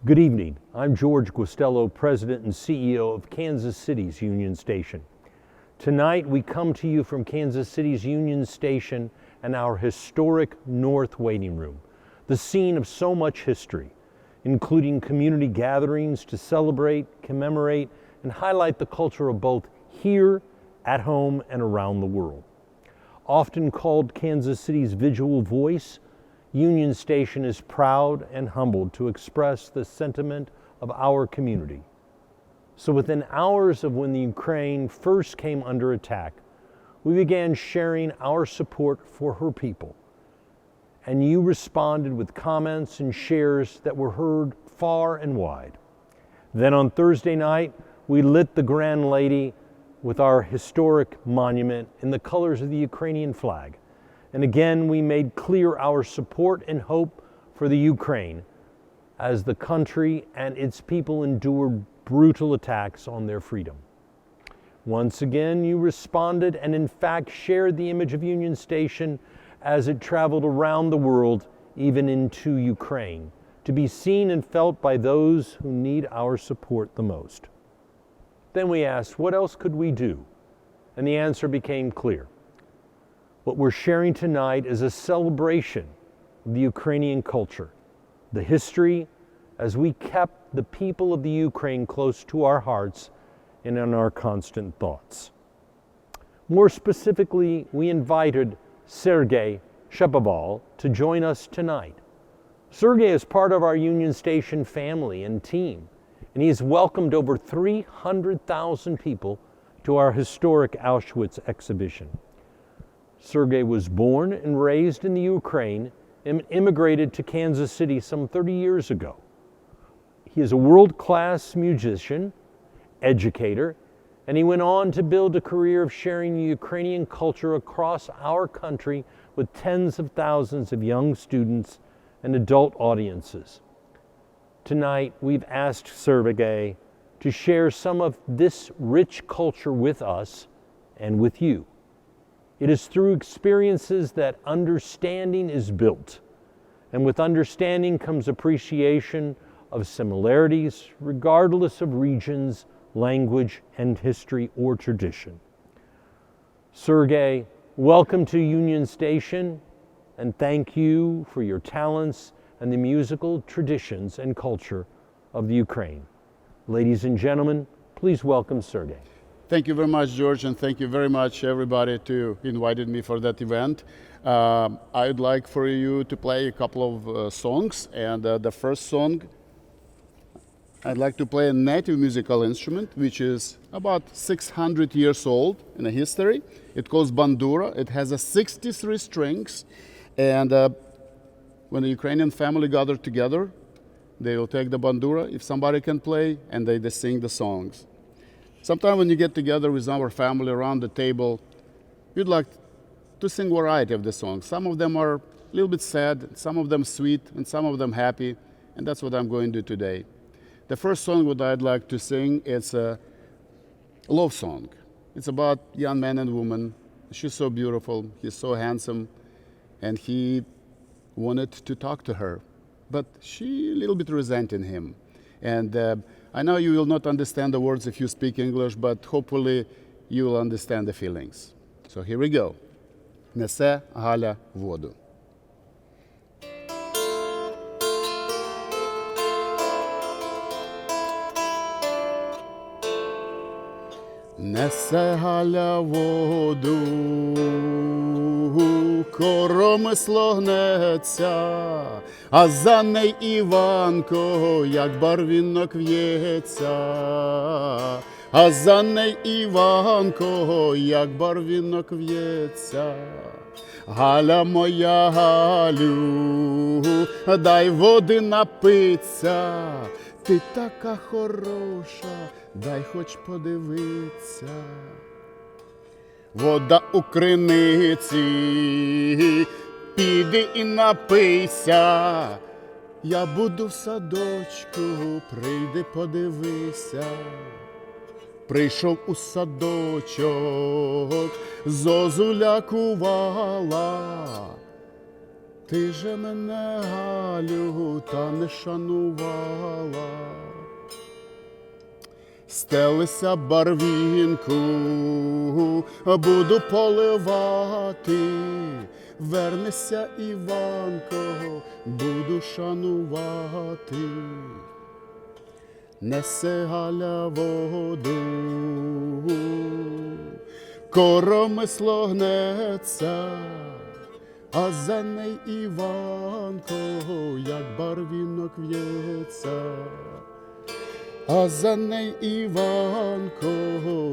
Good evening. I'm George Guastello, President and CEO of Kansas City's Union Station. Tonight we come to you from Kansas City's Union Station and our historic North Waiting Room, the scene of so much history, including community gatherings to celebrate, commemorate, and highlight the culture of both here, at home, and around the world. Often called Kansas City's visual voice, Union Station is proud and humbled to express the sentiment of our community. So within hours of when the Ukraine first came under attack, we began sharing our support for her people. And you responded with comments and shares that were heard far and wide. Then on Thursday night, we lit the Grand Lady with our historic monument in the colors of the Ukrainian flag. And again, we made clear our support and hope for the Ukraine as the country and its people endured brutal attacks on their freedom. Once again, you responded and in fact shared the image of Union Station as it traveled around the world, even into Ukraine, to be seen and felt by those who need our support the most. Then we asked, what else could we do? And the answer became clear. What we're sharing tonight is a celebration of the Ukrainian culture, the history, as we kept the people of the Ukraine close to our hearts and in our constant thoughts. More specifically, we invited Sergei Shapoval to join us tonight. Sergei is part of our Union Station family and team, and he has welcomed over 300,000 people to our historic Auschwitz exhibition. Sergei was born and raised in the Ukraine and immigrated to Kansas City some 30 years ago. He is a world-class musician, educator, and he went on to build a career of sharing the Ukrainian culture across our country with tens of thousands of young students and adult audiences. Tonight, we've asked Sergei to share some of this rich culture with us and with you. It is through experiences that understanding is built, and with understanding comes appreciation of similarities, regardless of regions, language, and history or tradition. Sergei, welcome to Union Station, and thank you for your talents and the musical traditions and culture of the Ukraine. Ladies and gentlemen, please welcome Sergei. Thank you very much, George, and thank you very much, everybody, to invited me for that event. I'd like for you to play a couple of songs, and the first song, I'd like to play a native musical instrument, which is about 600 years old in a history. It calls bandura. It has 63 strings, and when the Ukrainian family gather together, they will take the bandura, if somebody can play, and they sing the songs. Sometimes when you get together with our family around the table, we'd like to sing a variety of the songs. Some of them are a little bit sad, some of them sweet, and some of them happy, and that's what I'm going to do today. The first song that I'd like to sing is a love song. It's about a young man and woman. She's so beautiful, he's so handsome, and he wanted to talk to her, but she a little bit resenting him. And I know you will not understand the words if you speak English, but hopefully you will understand the feelings. So here we go. Несе Галя воду. Несе Галя воду, коромисло гнеться, а за ней Іванко, як барвінок в'ється. А за ней Іванко, як барвінок в'ється. Галя моя, Галю, дай води напиться. Ти така хороша, дай хоч подивиться. Вода у криниці, піди і напийся. Я буду в садочку, прийди подивися. Прийшов у садочок, зозуля кувала. Ти же мене, Галю, та не шанувала. Стелися барвінку, буду поливати. Вернися, Іванко, буду шанувати. Несе Галя воду, коромисло гнеться, а за ней Іванко, як барвінок в'ється. А за ней Іванко,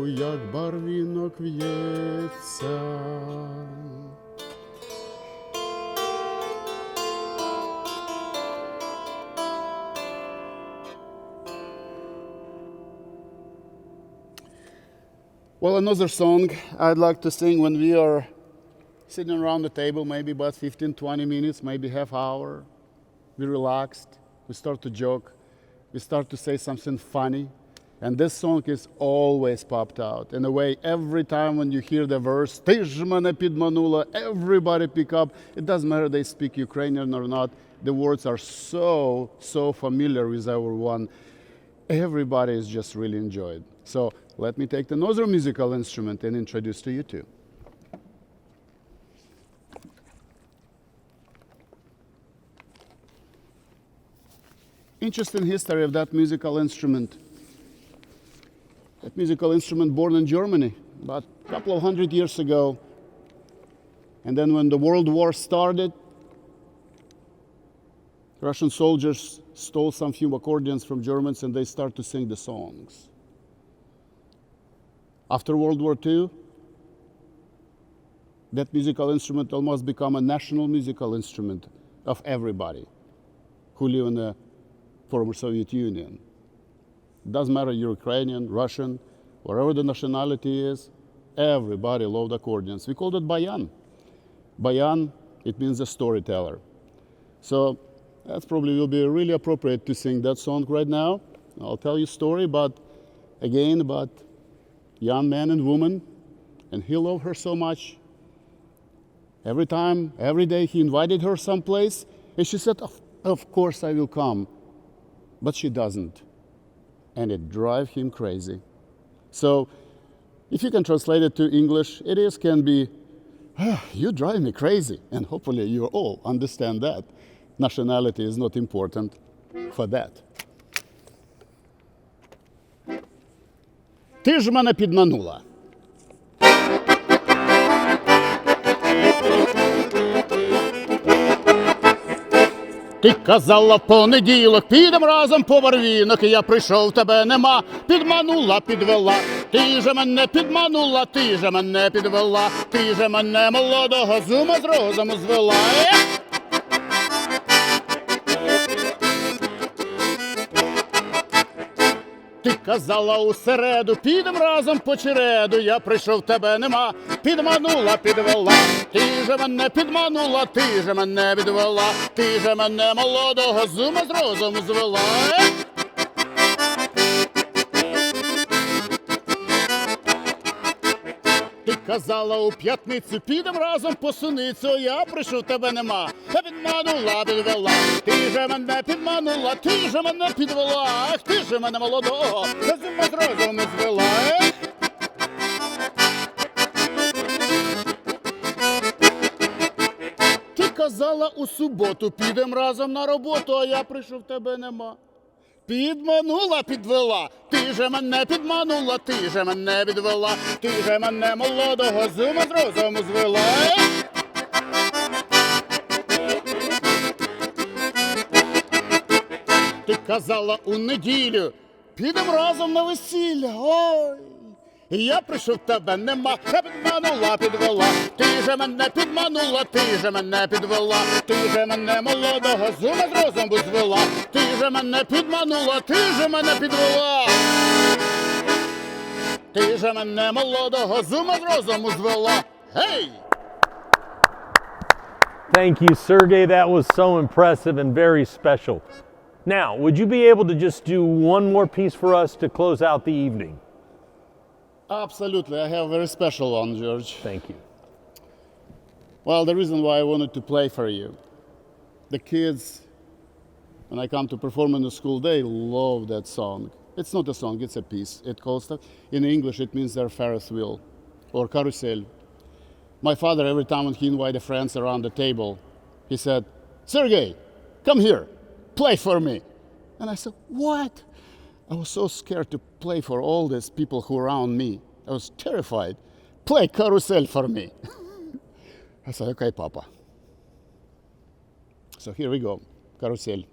як барвінок в'ється. Well, another song I'd like to sing when we are sitting around the table, maybe about 15, 20 minutes, maybe half hour. We relaxed, we start to joke, we start to say something funny. And this song is always popped out. In a way, every time when you hear the verse, «Ти ж мене підманула», everybody pick up. It doesn't matter they speak Ukrainian or not. The words are so familiar with everyone. Everybody is just really enjoyed. So let me take another musical instrument and introduce to you too. Interesting history of that musical instrument. That musical instrument born in Germany about a couple of hundred years ago. And then when the World War started, Russian soldiers stole some few accordions from Germans and they start to sing the songs. After World War II, that musical instrument almost became a national musical instrument of everybody who live in the former Soviet Union. It doesn't matter you're Ukrainian, Russian, wherever the nationality is, everybody loved accordions. We called it bayan. Bayan, it means a storyteller. So that's probably will be really appropriate to sing that song right now. I'll tell you a story about young man and woman, and he loved her so much. Every time, every day he invited her someplace, and she said, of course I will come. But she doesn't. And it drives him crazy. So if you can translate it to English, can be, you drive me crazy. And hopefully you all understand that. Nationality is not important for that. Ти ж мене підманула. Ти казала в понеділок, підем разом по барвінок, і я прийшов, тебе нема, підманула, підвела. Ти же мене підманула, ти же мене підвела, ти же мене молодого з ума з розуму звела. Ти казала у середу, підем разом по череду, я прийшов, тебе нема, підманула, підвела. Ти же мене підманула, ти же мене відвела, ти же мене молодого з ума з розуму звела. Ти казала у п'ятницю, підем разом по суницю, я прийшов, тебе нема, підманула, підвела. Ти же мене підманула, ти же мене підвела, ах, ти же мене молодого з ума з розуму звела. Ти казала у суботу, підем разом на роботу, а я прийшов, тебе нема. Підманула, підвела, ти же мене підманула, ти же мене відвела, ти же мене молодого з ума з розуму звела. Ти казала у неділю, підем разом на весілля, ой. Я прийшов, тебе нема, підманула, підвела, ти же мене підманула, ти же мене підвела, ти же мене молодого з ума з розуму звела, ти же мене підманула, ти же мене підвела, ти же мене молодого з ума з розуму звела, гей! Thank you, Sergey. That was so impressive and very special. Now, would you be able to just do one more piece for us to close out the evening? Absolutely, I have a very special one, George. Thank you. Well, the reason why I wanted to play for you, the kids, when I come to perform in the school, they love that song. It's not a song, it's a piece. It calls, in English, it means their Ferris wheel or carousel. My father, every time when he invited friends around the table, he said, Sergey, come here, play for me. And I said, what? I was so scared to play for all these people who are around me. I was terrified. Play carousel for me. I said, okay, Papa. So here we go, carousel.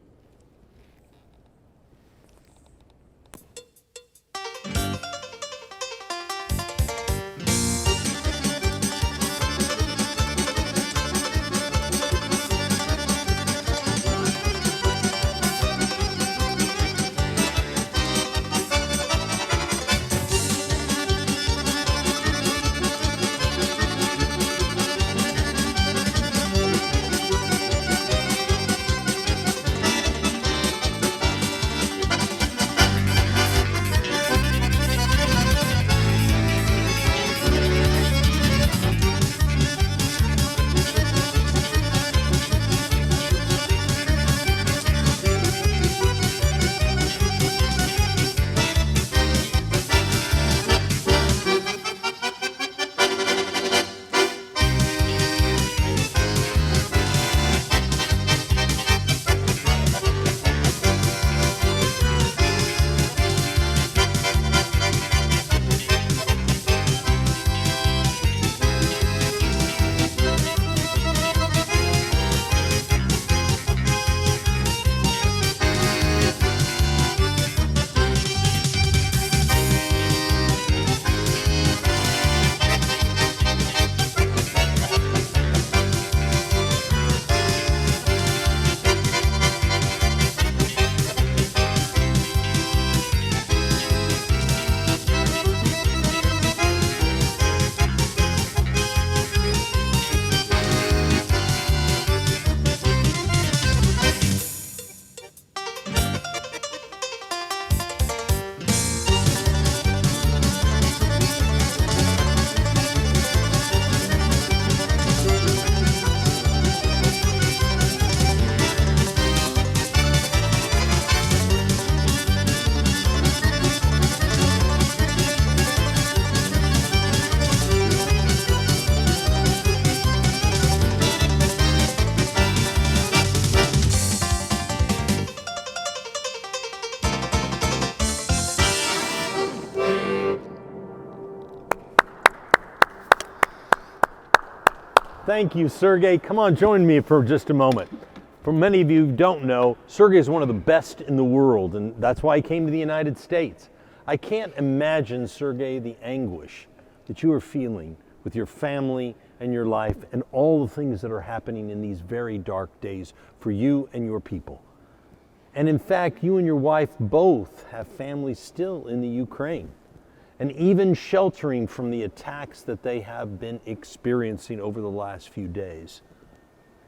Thank you, Sergey. Come on, join me for just a moment. For many of you who don't know, Sergey is one of the best in the world, and that's why he came to the United States. I can't imagine, Sergey, the anguish that you are feeling with your family and your life and all the things that are happening in these very dark days for you and your people. And in fact, you and your wife both have families still in the Ukraine, and even sheltering from the attacks that they have been experiencing over the last few days.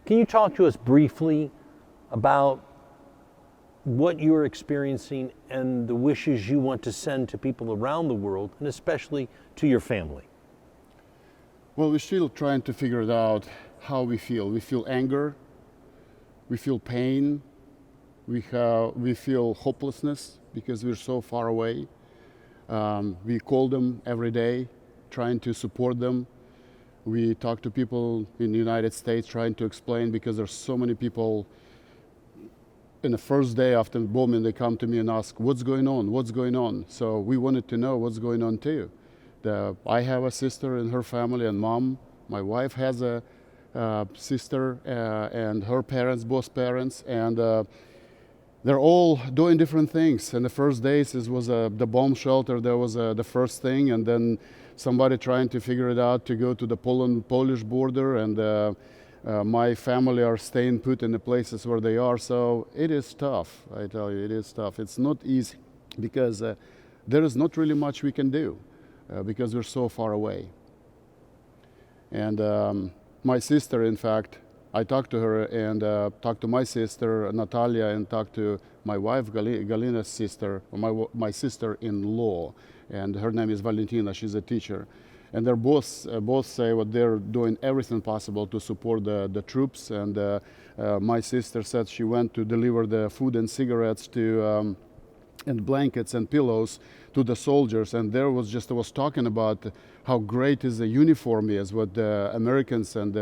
Can you talk to us briefly about what you're experiencing and the wishes you want to send to people around the world, and especially to your family? Well, we're still trying to figure it out how we feel. We feel anger, we feel pain, we feel hopelessness because we're so far away. We call them every day, trying to support them. We talk to people in the United States, trying to explain, because there's so many people. In the first day after the bombing, they come to me and ask, what's going on? What's going on? So we wanted to know what's going on too. I have a sister and her family and mom. My wife has a sister and her parents, both parents, and they're all doing different things. In the first days, it was the bomb shelter. There was the first thing, and then somebody trying to figure it out to go to the Polish border, and my family are staying put in the places where they are. So it is tough. I tell you, it is tough. It's not easy because there is not really much we can do because we're so far away. And my sister, in fact, I talked to her and talked to my sister Natalia and talked to my wife Galina's sister, my sister-in-law, and her name is Valentina. She's a teacher, and they're both say what they're doing everything possible to support the troops. And my sister said she went to deliver the food and cigarettes to and blankets and pillows to the soldiers, and there was talking about how great is the uniform is, what the Americans and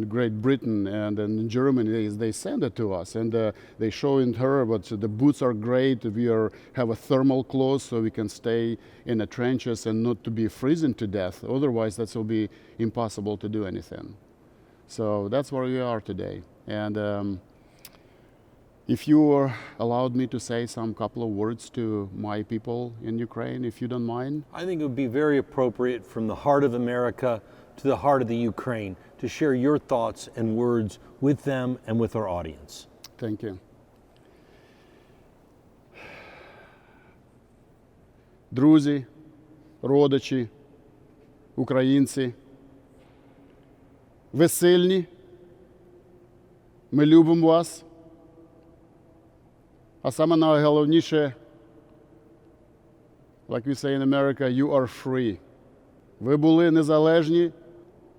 Great Britain and Germany they send it to us, and they showing her what the boots are great. We have a thermal clothes so we can stay in the trenches and not to be freezing to death. Otherwise, that will be impossible to do anything. So that's where we are today, and. If you allowed me to say some couple of words to my people in Ukraine, if you don't mind. I think it would be very appropriate from the heart of America to the heart of the Ukraine to share your thoughts and words with them and with our audience. Thank you. Друзі, родичі, українці, ви сильні, ми любимо вас. А саме найголовніше, like we say in America, you are free. Ви були незалежні,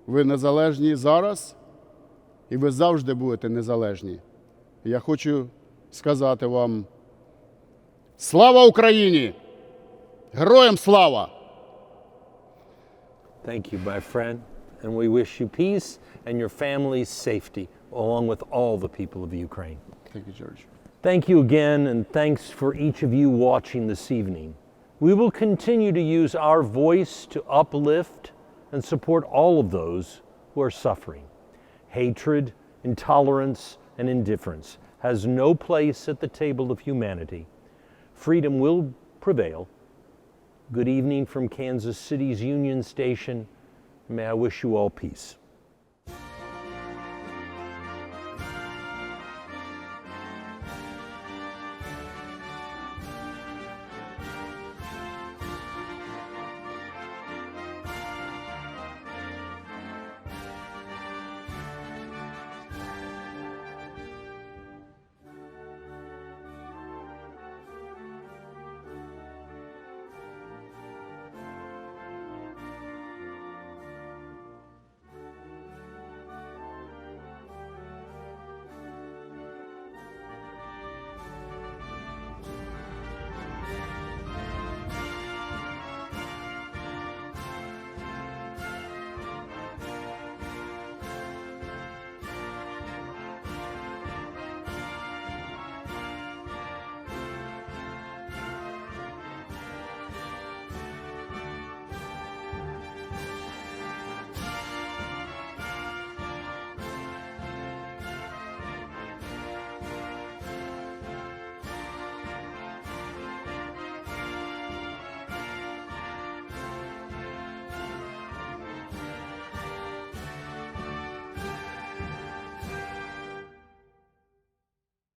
ви незалежні зараз, і ви завжди будете незалежні. Я хочу сказати вам, слава Україні! Героям слава! Thank you, my friend, and we wish you peace and your family's safety, along with all the people of Ukraine. Thank you, George. Thank you again, and thanks for each of you watching this evening. We will continue to use our voice to uplift and support all of those who are suffering. Hatred, intolerance, and indifference has no place at the table of humanity. Freedom will prevail. Good evening from Kansas City's Union Station. May I wish you all peace.